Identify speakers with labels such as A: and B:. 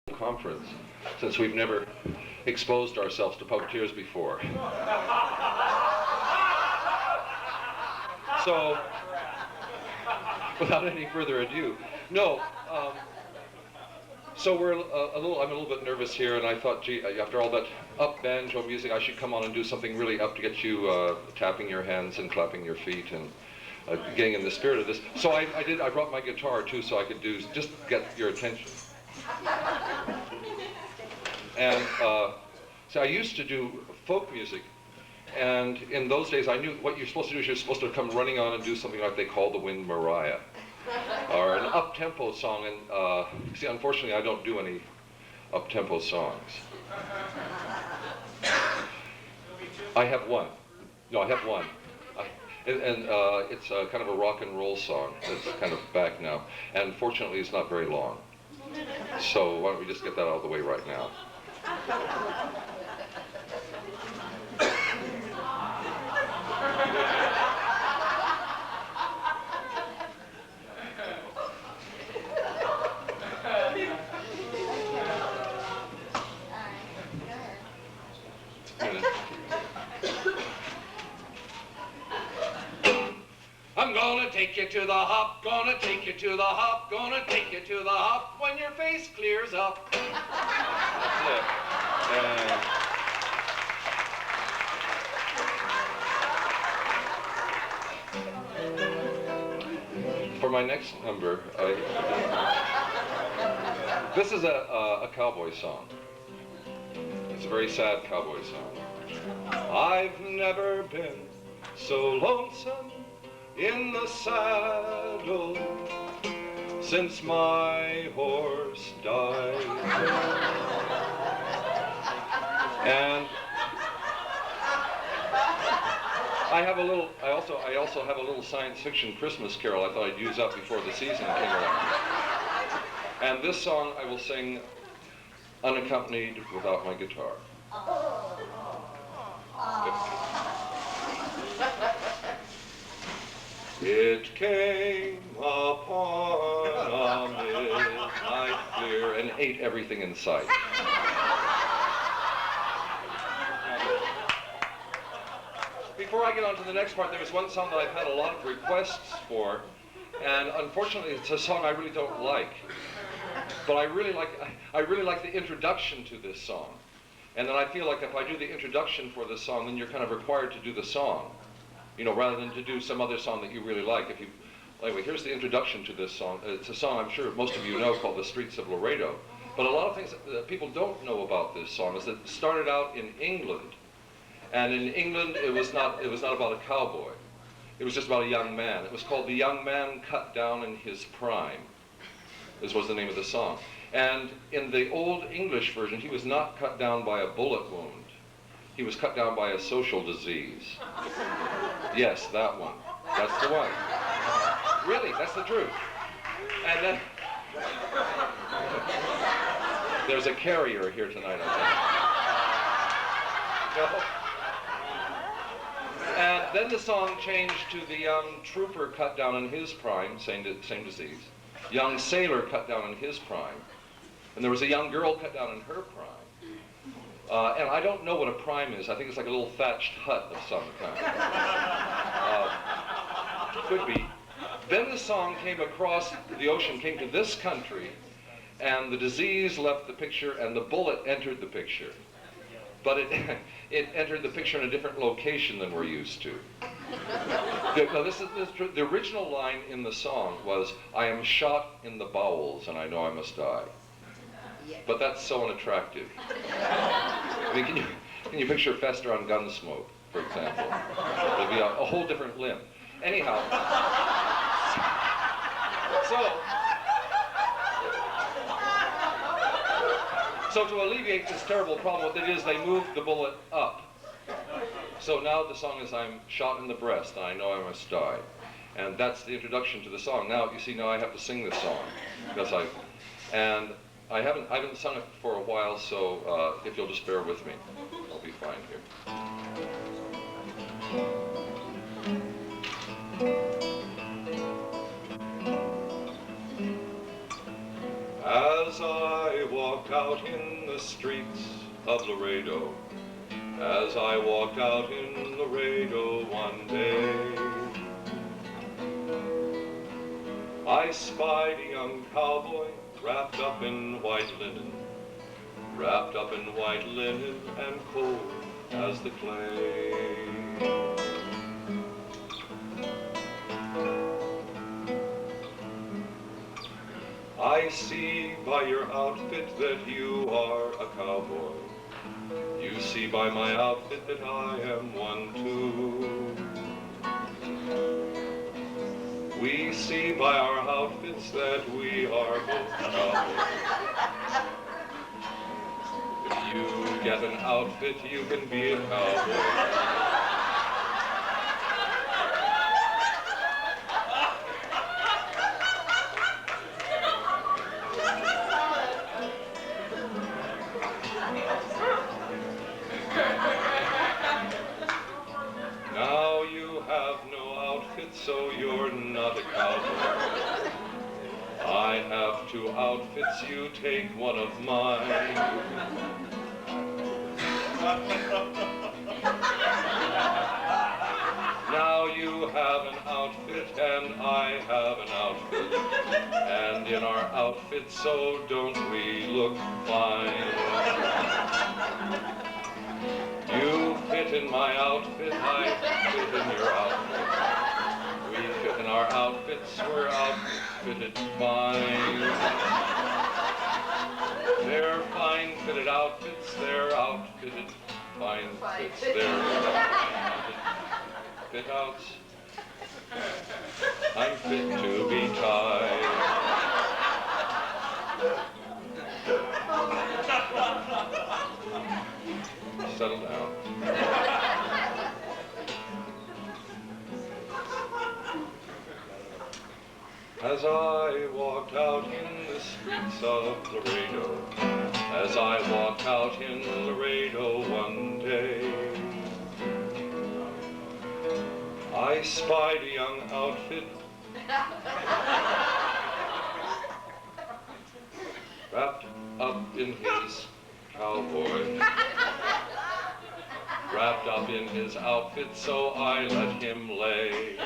A: conference, since we've never exposed ourselves to puppeteers before. So, without any further ado, no. So I'm a little bit nervous here, and I thought, gee, after all that up banjo music, I should come on and do something really up to get you tapping your hands and clapping your feet and getting in the spirit of this. So I brought my guitar too, so I could just get your attention. And so I used to do folk music, and in those days I knew what you're supposed to do is you're supposed to come running on and do something like they call the Wind Mariah, or an up-tempo song. And see, unfortunately, I don't do any up-tempo songs. I have one. No, I have one. It's kind of a rock and roll song. It's kind of back now. And fortunately, it's not very long. So why don't we just get that out of the way right now. I'm gonna take you to the hop, gonna take you to the hop, gonna take you to the hop when your face clears up. That's it. For my next number, this is a cowboy song. It's a very sad cowboy song. I've never been so lonesome in the saddle since my horse died. And I also have a little science fiction Christmas carol I thought I'd use up before the season came around. And this song I will sing unaccompanied without my guitar. It came upon a midnight clear and ate everything in sight. Before I get on to the next part, there was one song that I've had a lot of requests for, and unfortunately it's a song I really don't like. But I really like the introduction to this song. And then I feel like if I do the introduction for this song, then you're kind of required to do the song. You know, rather than to do some other song that you really like. Anyway, here's the introduction to this song. It's a song I'm sure most of you know called The Streets of Laredo. But a lot of things that people don't know about this song is that it started out in England. And in England, it was not about a cowboy. It was just about a young man. It was called The Young Man Cut Down in His Prime. This was the name of the song. And in the old English version, he was not cut down by a bullet wound. He was cut down by a social disease. Yes, that one. That's the one. Really, that's the truth. And then there's a carrier here tonight, I think. No. And then the song changed to the young trooper cut down in his prime, same disease. Young sailor cut down in his prime. And there was a young girl cut down in her prime. And I don't know what a prime is. I think it's like a little thatched hut of some kind. Could be. Then the song came across the ocean, came to this country, and the disease left the picture and the bullet entered the picture. But it entered the picture in a different location than we're used to. The original line in the song was, "I am shot in the bowels and I know I must die." But that's so unattractive. I mean, can you picture Fester on Gunsmoke, for example? It'd be a whole different limb. Anyhow, so to alleviate this terrible problem, what they did is they moved the bullet up. So now the song is, "I'm shot in the breast and I know I must die." And that's the introduction to the song. Now, you see, now I have to sing this song because I haven't sung it for a while, so if you'll just bear with me, I'll be fine here. As I walk walked out in the streets of Laredo, as I walked out in Laredo one day, I spied a young cowboy wrapped up in white linen, wrapped up in white linen and cold as the clay. I see by your outfit that you are a cowboy. You see by my outfit that I am one too. We see by our outfits that we are both cowboys. If you get an outfit, you can be a cowboy. Now you have no outfit, so you're not a cowboy. I have 2 outfits, you take one of mine. Now you have an outfit and I have an outfit, and in our outfits, so don't we look fine? You fit in my outfit, I fit in your outfit. We fit in our outfits, we're outfitted fine. They're fine fitted outfits, they're outfitted fine fits, they're outfitted fit outs. I'm fit to be tied. Settle down. As I walked out in the streets of Laredo, as I walked out in Laredo one day, I spied a young outfit wrapped up in his cowboy, wrapped up in his outfit, so I let him lay.